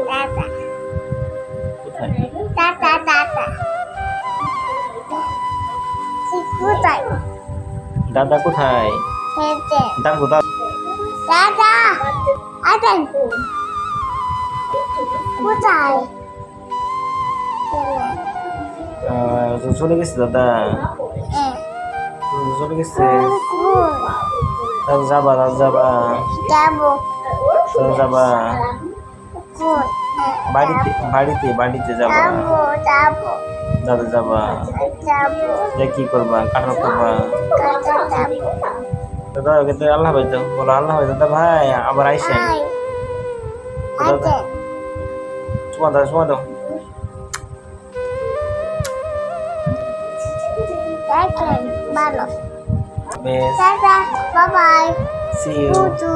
দাদা কোথায়? দাদা দাদা কোথায় দাদা কোথায়? হেঁটে দাদু দাদা দাদা আদেন কোথায় চলে গেছে দাদা, হ্যাঁ চলে গেছে। স্কুল দাদা যাবা, দাদা যাবা, যাবো দাদা যাবা স্কুল বাড়িতে, বাড়িতে বাড়িতে যাবা, যাবো যাবো দাদা যাবা। যাবো যে কি করবা, কাটার করবা? কাটা যাবো দাদা কিন্তু আল্লাহ ভাই তো বলো, আল্লাহ ভাই দাদা ভাই আবার আইসেন। আই দাদা আদেন চুমা দাও, চুমা দাও। দেখেন ভালো বেশ, দাদা বাবাই see you. টুটু